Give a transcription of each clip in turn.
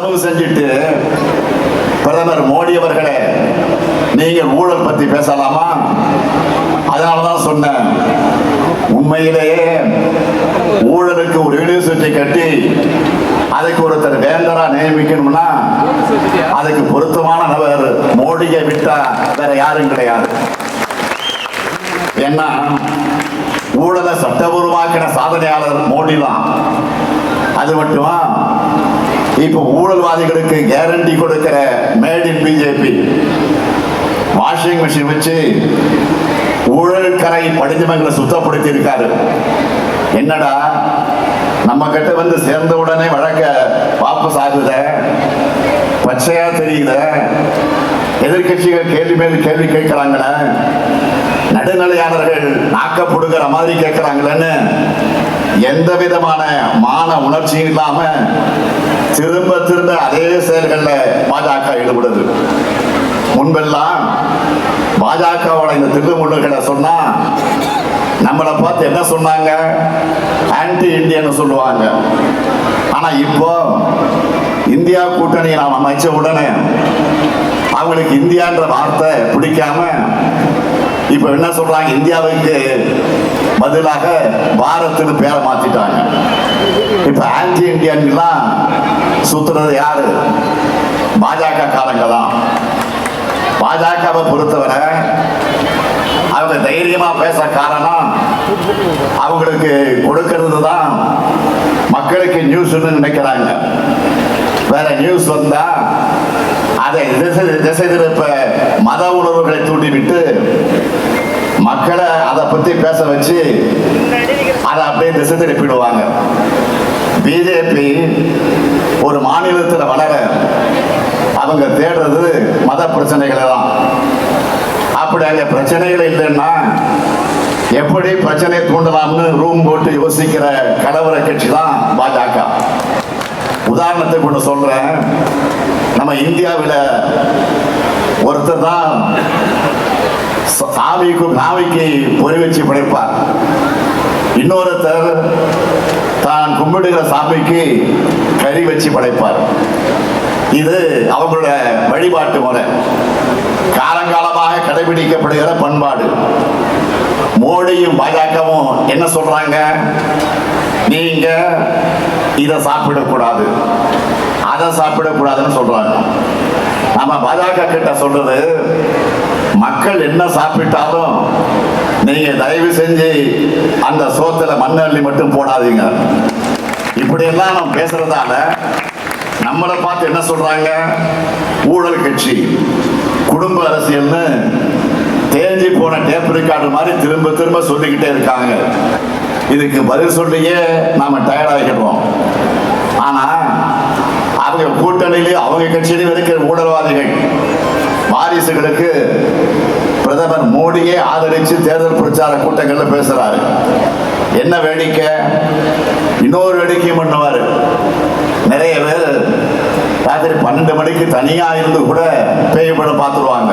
இவ்வளவு செஞ்சுட்டு பிரதமர் மோடி அவர்களே, நீங்கள் ஊழல் பத்தி பேசலாமா? அதனாலதான் சொன்னேன், உண்மையிலேயே ஊழலுக்கு ஒரு யூனிவர்சிட்டி கட்டி அதுக்கு ஒருத்தர் வேந்தரா நியமிக்கணும்னா அதுக்கு பொருத்தமான நபர் மோடியை விட்டா வேற யாரும் கிடையாது. ஏன்னா ஊழலை சட்டபூர்வமாக்கின சாதனையாளர் மோடி தான். அது மட்டுமா, இப்ப ஊழல்வாதிகளுக்கு கேரண்டி கொடுக்கிற made in BJP washing machine வச்சு ஊழல் கரை படிஞ்சவங்களை சுத்தப்படுத்தி இருக்காரு. என்னடா நம்ம கிட்ட வந்து சேர்ந்த உடனே வழக்க வாபஸ் ஆகுத, பச்சையா தெரியுத, எதிர்கட்சிகள் கேள்வி மேல் கேள்வி கேட்கிறாங்களே, நடுநிலையாளர்கள் நாக்கப்படுகிற மாதிரி கேட்கிறாங்களேன்னு எந்த விதமான மான உணர்ச்சியும் இல்லாம திரும்ப திரும்ப அதே செயல்கள்ல பாஜக ஈடுபடுது. முன்பெல்லாம் பாஜகவோட இந்த திருமுள்ளுகளை சொன்னா நம்மளை பார்த்து என்ன சொன்னாங்க? ஆன்டி இந்தியன் சொல்லுவாங்க. ஆனா இப்போ இந்தியா கூட்டணியை நாம் அமைச்ச உடனே அவங்களுக்கு இந்தியான்ற வார்த்தை பிடிக்காம இப்ப என்ன சொல்றாங்க? இந்தியாவுக்கு பதிலாக பாரத்னு பேரை மாத்திட்டாங்க. இப்ப ஆன்டி இந்தியன் சுத்துறது யாரு? பாஜக காரங்க தான். பாஜகவை பொறுத்தவரை அவங்க தைரியமா பேச காரணம் அவங்களுக்கு கொடுக்கிறது தான் மக்களுக்கு நியூஸ் நினைக்கிறாங்க. வேற நியூஸ் வந்தா அதை திசை திருப்ப மத உணர்வுகளை தூண்டிவிட்டு மக்களை அதை பத்தி பேச வச்சு அதை அப்படியே திசை திருப்பிடுவாங்க. பிஜேபி ஒரு மாநிலத்தில் வளர அவங்க தேடுறது மத பிரச்சனைகளை தான். அப்படி அங்க பிரச்சனைகள் இல்லைன்னா எப்படி பிரச்சனை தூண்டலாம்னு ரூம் போட்டு யோசிக்கிற கலவர கட்சி தான் பாஜக. உதாரணத்துக்கு ஒன்று சொல்றேன். நம்ம இந்தியாவில் ஒருத்தர் தான் சாமிக்கு பொறி வச்சு படைப்பார். இன்னொருத்தர் தான் கும்பிடுகிற சாமிக்கு கறி வச்சு படைப்பார். இது அவங்களோட வழிபாட்டு முறை, காலங்காலமாக கடைபிடிக்கப்படுகிற பண்பாடு. மோடியும் பாஜகவும் என்ன சொல்றாங்க? நீங்க இதை சாப்பிடக்கூடாது, அதை சாப்பிடக்கூடாதுன்னு சொல்றாங்க. நம்ம பாஜக கிட்ட சொல்றது, மக்கள் என்ன சாப்பிட்டாலும் நீங்க தயவு செஞ்சு அந்த சோத்துல மண்ணள்ளி மட்டும் போடாதீங்க. இப்படி எல்லாம் நம்ம பேசுறதால நம்மளை பார்த்து என்ன சொல்றாங்க? ஊழல் கட்சி, குடும்ப அரசியல்னு தேஞ்சி போன டேப் ரெக்கார்டு மாதிரி திரும்ப திரும்ப சொல்லிக்கிட்டே இருக்காங்க. இதுக்கு பதில் சொல்லியே நாம டயர்ட் ஆகிடுறோம். ஆனா அவங்க கூட்டணியிலே அவங்க கட்சியிலும் இருக்கிற ஊழல்வாதிகள் வாரிசுகளுக்கு பிரதமர் மோடியே ஆதரிச்சு தேர்தல் பிரச்சார கூட்டங்கள்ல பேசுறாரு. என்ன வேடிக்கை! இன்னொரு வேடிக்கையும் பண்ணுவாரு. நிறைய பேர் ராத்திரி 12 மணிக்கு தனியா இருந்து கூட பேய் படம் பார்த்துருவாங்க.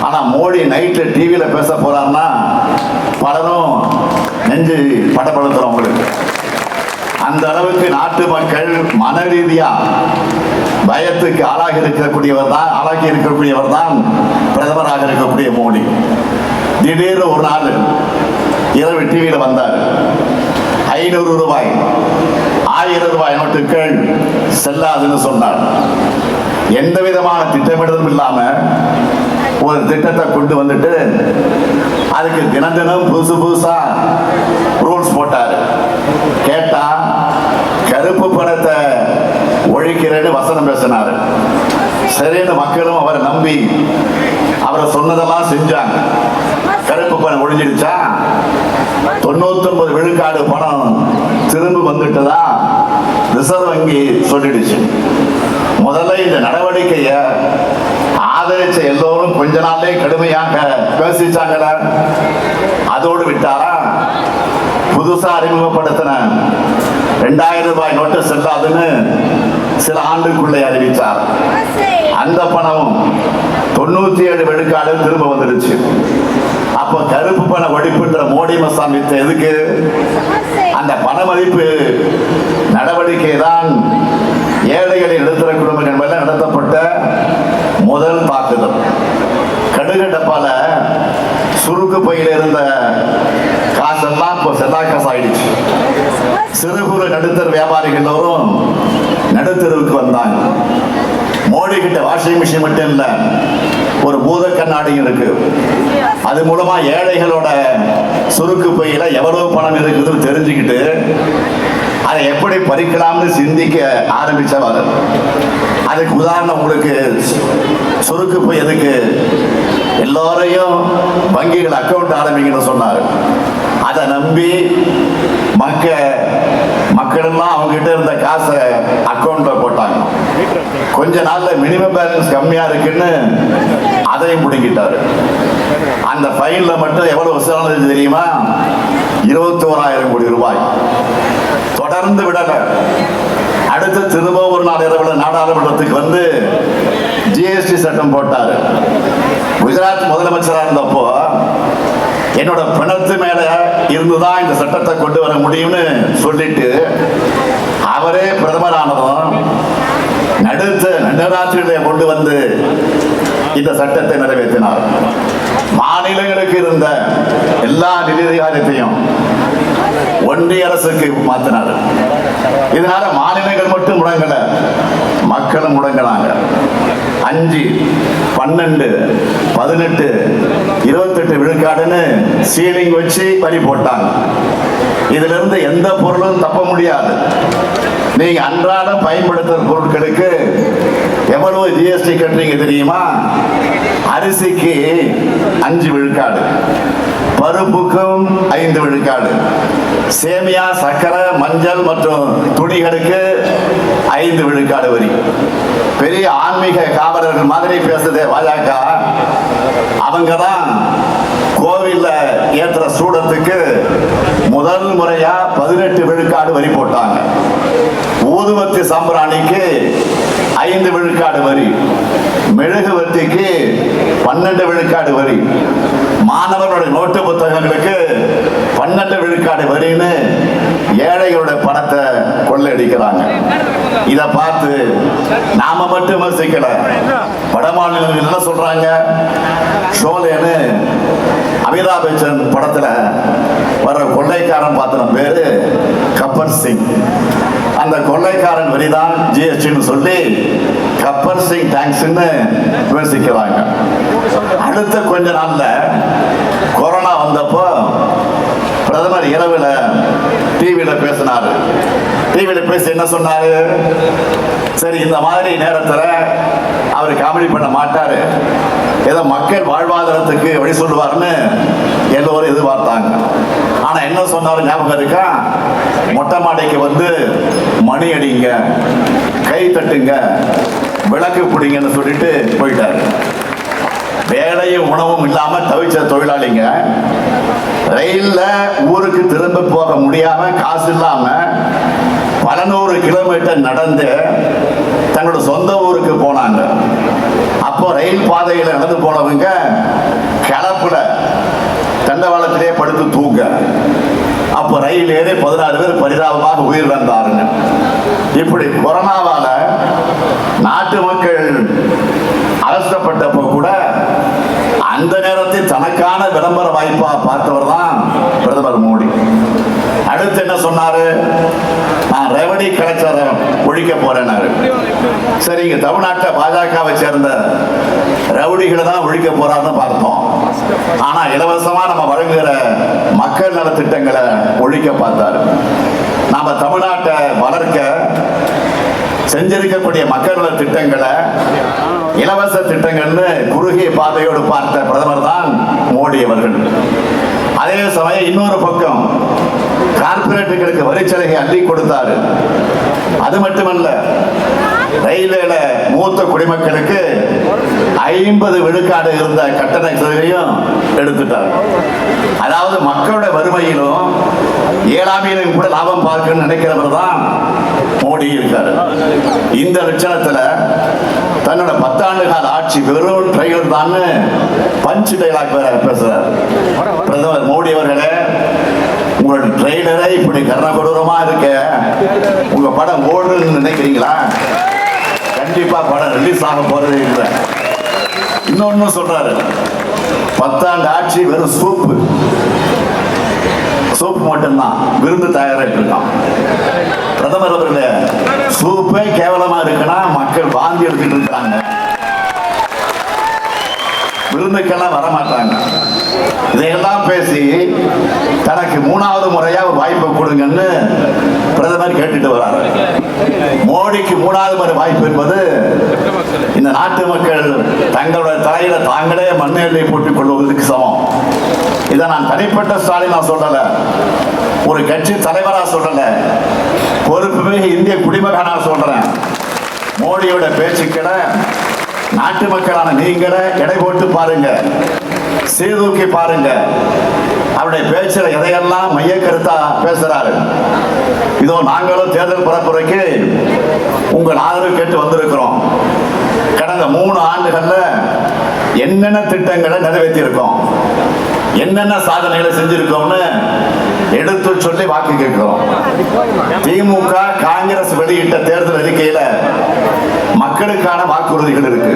ஆனா மோடி நைட்ல டிவியில பேச போறாருன்னா பலரும் நெஞ்சு படப்படுத்துறவங்களுக்கு. அந்த அளவுக்கு நாட்டு மக்கள் மன ரீதியா பயத்துக்கு ஆளாகி இருக்கக்கூடியவர் தான் பிரதமராக இருக்கக்கூடிய மோடி. திடீர்னு ஒரு நாள் இரவு டிவியில வந்தார். 500 ரூபாய் 1000 ரூபாய் நோட்டுகள் செல்லாதுன்னு சொன்னார். எந்த விதமான திட்டமிடலும் இல்லாம ஒரு திட்டத்தை கொண்டு வந்துட்டு அதுக்கு தினம் தினம் புதுசா ரூல்ஸ் போட்டாரு. கேட்டா கருப்பு பணத்தை ஒழிக்கிறேன்னு வசனம் பேசினாரு. சரின்னு மக்களும் அவரை நம்பி அவரை சொன்னதெல்லாம் செஞ்சாங்க. கருப்பு பணம் ஒழிஞ்சிடுச்சா? 99 விழுக்காடு பணம் திரும்ப வந்துட்டதா ரிசர்வ் வங்கி சொல்லிடுச்சு. முதல்ல இந்த நடவடிக்கையை ஆதரிச்ச எல்லோரும் கொஞ்ச நாளே கடுமையாக பேசிச்சாங்கல, அதோடு விட்டாரா? புதுசா அறிமுகப்படுத்தின 2000 ரூபாய் நோட்டு செல்லாதுன்னு சில ஆண்டுக்குள்ளே அறிவித்தார். அந்த பணமும் 97 விழுக்காடு திரும்ப வந்துடுச்சு. அப்ப கருப்பு பண ஒழிப்புன்ற மோடி மசாமி எதுக்கு? அந்த பண மதிப்பு நடவடிக்கை தான் ஏழைகளின் பையில இருந்த காசெல்லாம் இப்போ செல்லா காசு ஆயிடுச்சு. சிறு குறு நடுத்தர வியாபாரிகள் எல்லோரும் நடுத்தருவுக்கு வந்தாங்க. மோடி கிட்ட வாஷிங் மிஷின் மட்டும் இல்ல, ஒரு பூத கண்ணாடியும் இருக்கு. அது மூலமா ஏழைகளோட சுருக்கு பையில எவ்வளவு பணம் இருக்குதுன்னு தெரிஞ்சுக்கிட்டு அதை எப்படி பறிக்கலாம்னு சிந்திக்க ஆரம்பிச்சவர். அதுக்கு உதாரணம் உங்களுக்கு சுருக்கு பை எதுக்கு, எல்லாரையும் வங்கிகள் அக்கௌண்ட் ஆரம்பிக்கணும்னு சொன்னார். அதை நம்பி மக்கள் எல்லாம் அவங்க கிட்ட இருந்த காசை அக்கௌண்ட்ல போட்டாங்க. கொஞ்ச நாள்ல மினிமம் பேலன்ஸ் கம்மியா இருக்குன்னு அதையும் பிடிக்கிட்டாரு. அந்த ஃபைல்ல மட்டும் எவ்வளவு விசாரணை தெரியுமா? 21,000 கோடி ரூபாய். தொடர்ந்து விடல. அடுத்து திரும்ப ஒரு நாள் இரவு நாடாளுமன்றத்துக்கு வந்து ஜிஎஸ்டி சட்டம் போட்டாரு. குஜராத் முதலமைச்சராக இருந்தப்போ என்னோட பிணத்து மேல இருந்துதான் இந்த சட்டத்தை கொண்டு வர முடியும்னு சொல்லிட்டு அவரே பிரதமர் ஆனதும் நடுராத்திரியிலே கொண்டு வந்து இந்த சட்டத்தை நிறைவேற்றினார். மாநிலங்களுக்கு இருந்த எல்லா நிதி அதிகாரத்தையும் ஒன்றிய அரசுக்கு மாற்றினார். இதனால மாநிலங்கள் மட்டும் முடங்கல, மக்களும் முடங்கினாங்க. 5, 12, 18, 28 விழுக்காடுன்னு சீலிங் வச்சு வரி போட்டாங்க. இதுல இருந்து எந்த பொருளும் தப்ப முடியாது. நீங்க அன்றாடம் பயன்படுத்துற பொருட்களுக்கு எவ்வளவு ஜிஎஸ்டி கட்டுறீங்க தெரியுமா? அரிசிக்கு 5 விழுக்காடு, பருப்புக்கும் 5 விழுக்காடு, சேமியா, சர்க்கரை, மஞ்சள் மற்றும் துணிகளுக்கு 5 விழுக்காடு வரி. பெரிய ஆன்மீக காவலர்கள் மாதிரி பேசுது பாஜக. அவங்க தான் கோவில்ல ஏற்ற சூடத்துக்கு முதல் முறையா 18 விழுக்காடு வரி போட்டாங்க. ஊதுவத்தி சாம்பிராணிக்கு 5 விழுக்காடு வரி, மெழுகுவர்த்திக்கு 12 விழுக்காடு வரி, மாணவர்களுடைய நோட்டு புத்தகங்களுக்கு 12 விழுக்காடு வரின்னு ஏழைகளுடைய பணத்தை கொள்ளையடிக்கிறாங்க. இதை பார்த்து நாம மட்டும் விமர்சிக்கல, வட மாநிலங்கள் என்ன சொல்றாங்க? ஷோலேன்னு அமிதாப் பச்சன் படத்துல வர கொள்ளைக்காரன் பார்த்தின பேரு கப்பர் சிங். அந்த கொள்ளைக்காரன் வரிதான் ஜிஎஸ்டின்னு சொல்லி கப்பர் சிங் டாக்ஸ்ன்னு விமர்சிக்கிறாங்க. அடுத்த கொஞ்ச நாள்ல கொரோனா வந்தப்போ பிரதமர் இரவுல டிவியில பேசினாரு. டிவியில பேசி என்ன சொன்னாரு? சரி, இந்த மாதிரி நேரத்தில் அவர் காமெடி பண்ண மாட்டாரு, ஏதோ மக்கள் வாழ்வாதாரத்துக்கு வழி சொல்லுவார்னு எல்லோரும் எதிர்பார்த்தாங்க. ஆனா என்ன சொன்னாரு ஞாபகம் இருக்கா? மொட்டை மாடிக்கு வந்து மணி அடிங்க, கை தட்டுங்க, விளக்கு பிடிங்கன்னு சொல்லிட்டு போயிட்டாரு. வேலையும் உணவும் இல்லாம தவிச்ச தொழிலாளிங்க ரயில்ல ஊருக்கு திரும்ப போக முடியாம காசு இல்லாம பல 100 கிலோமீட்டர் நடந்து தங்களோட சொந்த ஊருக்கு போனாங்க. அப்போ ரயில் பாதையில நடந்து போனவங்க கிளப்புல தண்டவாளத்திலே படுத்து தூங்க. அப்போ ரயில் ஏறி 16 பேர் பரிதாபமாக உயிரிழந்தாருங்க. இப்படி கொரோனாவால நாட்டு மக்கள் அரசப்பட்டப்போ கூட அந்த நேரத்தில் தனக்கான விளம்பர வாய்ப்பா பார்த்தவர் தான் பிரதமர் மோடி. அடுத்து என்ன சொன்னாரு? நான் ரெவடி கலெக்டரை ஒழிக்க போறேன்னாரு. சரி, இங்க தமிழ்நாட்டில் பாஜகவை சேர்ந்த ரவுடிகளை தான் ஒழிக்க போறாருன்னு பார்த்தோம். ஆனா இலவசமா நம்ம வழங்குகிற மக்கள் நல திட்டங்களை ஒழிக்க பார்த்தாரு. நாம தமிழ்நாட்டை வளர்க்க செஞ்சிருக்கக்கூடிய மக்கள் நல திட்டங்களை இலவச திட்டங்கள்னு குறுகிய பாதையோடு பார்த்த பிரதமர் தான் மோடி அவர்கள். அதே சமயம் இன்னொரு பக்கம் கார்பரேட்டுகளுக்கு வரிச்சலுகை அள்ளி கொடுத்தாரு. அது மட்டுமல்ல, ரயில்வேல மூத்த குடிமக்களுக்கு 50 விழுக்காடு இருந்த கட்டண சலுகையும் எடுத்துட்டார். அதாவது மக்களோட வறுமையிலும் ஏழாமையிலும் கூட லாபம் பார்க்கணும்னு நினைக்கிறவர் தான் மோடி இருக்காரு. இந்த லட்சணத்துல தன்னோட 10 ஆண்டு கால ஆட்சி வெறும் ட்ரைலர் தான் பஞ்ச் டைலாக் வேற பேசுறாரு. பிரதமர் மோடி அவர்களே, உங்களோட ட்ரெய்லரே இப்படி கர்ணகொடூரமா இருக்க, உங்க படம் ஓடுன்னு நினைக்கிறீங்களா? கண்டிப்பா படம் ரிலீஸ் ஆக போறதே இல்லை. இன்னொன்னு சொல்றாரு, 10 ஆண்டு ஆட்சி வெறும் சூப்பு மட்டும்தான் விருந்து தயாரிட்டு இருக்கான். பிரதமர் அவர்களே, சூப்பே கேவலமா இருக்குன்னா மக்கள் வாந்தி எடுத்துட்டு இருக்காங்க, விருந்துக்கெல்லாம் வரமாட்டாங்க. இதையெல்லாம் பேசி தனக்கு 3வது முறையா ஒரு வாய்ப்பு கொடுங்கன்னு பிரதமர் கேட்டுட்டு வர்றாரு. மோடிக்கு 3வது முறை வாய்ப்பு என்பது இந்த நாட்டு மக்கள் தங்களுடைய தலையில தாங்களே மண்ணெண்ணெய் போட்டுக் கொள்வதற்கு சமம். இதை நான் தனிப்பட்ட ஸ்டாலின் நான் சொல்லல, ஒரு கட்சி தலைவரா சொல்லல, பொறுப்புமிகு இந்திய குடிமகனா சொல்றேன். மோடியோட பேச்சுக்களை நாட்டு மக்களான நீங்களே எடை போட்டு பாருங்க, சீர்தூக்கி பாருங்க. அவருடைய பேச்சில எதையெல்லாம் மைய கருத்தா பேசுறாரு. இதோ நாங்களும் தேர்தல் பரப்புரைக்கு உங்கள் ஆதரவு கேட்டு வந்திருக்கிறோம். கடந்த 3 ஆண்டுகள்ல என்னென்ன திட்டங்களை நிறைவேற்றி இருக்கோம், என்னென்ன சாதனைகளை செஞ்சிருக்கோம்னு எடுத்து சொல்லி வாக்கு கேட்கிறோம். திமுக காங்கிரஸ் வெளியிட்ட தேர்தல் அறிக்கையில மக்களுக்கான வாக்குறுதிகள் இருக்கு.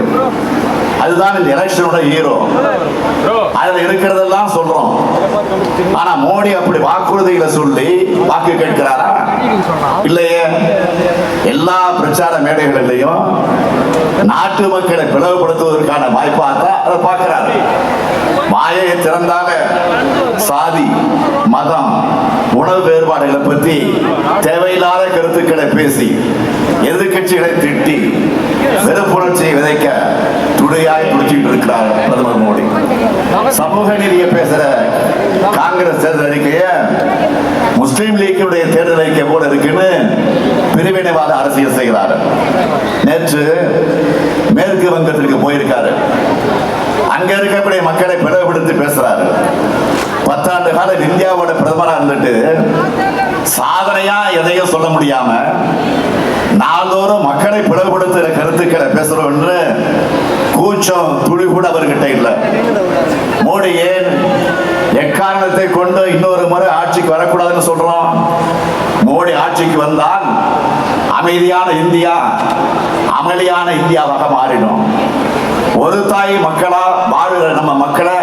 அதுதான் இந்த எலெக்ஷனோட ஹீரோ. அதுல இருக்கிறதெல்லாம் சொல்றோம். ஆனா மோடி அப்படி வாக்குறுதிகளை சொல்லி வாக்கு கேட்கிறாரா? இல்லையே. எல்லா பிரச்சார மேடைகளிலையும் நாட்டு மக்களை பிளவுபடுத்துவதற்கான வாய்ப்பா தான் அதை பார்க்கிறாரு. வாயை திறந்தால சாதி, மதம், உணவு வேறுபாடுகளை பற்றி தேவையில்லாத கருத்துக்களை பேசி எதிர்கட்சிகளை திட்டி வெறுப்புணர்ச்சியை விதைக்க துணையாய் பிடிச்சிட்டு இருக்கிறார் பிரதமர் மோடி. சமூக நீதியை பேசுற காங்கிரஸ் தேர்தல் அறிக்கைய முஸ்லீம் லீக்கினுடைய தேர்தல் அறிக்கை போல இருக்குன்னு பிரிவினைவாத அரசியல் செய்கிறார். நேற்று மேற்கு வங்கத்திற்கு போயிருக்காரு. அங்க இருக்கக்கூடிய மக்களை பிளவுபடுத்தி பேசுறாரு. 10 ஆண்டு காலம் இந்தியாவோட பிரதமரா இருந்துட்டு சாதனையா எதையும் சொல்ல முடியாம நாள்தோறும் மக்களை பிளவுபடுத்துகிற கருத்துக்களை பேசுறோம் என்று கூச்சம் துளி கூட அவர்கிட்ட இல்லை. மோடி ஏன் எக்காரணத்தை கொண்டு இன்னொரு முறை ஆட்சிக்கு வரக்கூடாதுன்னு சொல்றோம்? மோடி ஆட்சிக்கு வந்தால் அமைதியான இந்தியா அமளியான இந்தியாவாக மாறிடும். ஒரு தாய் மக்களா வாழுகிற நம்ம மக்களை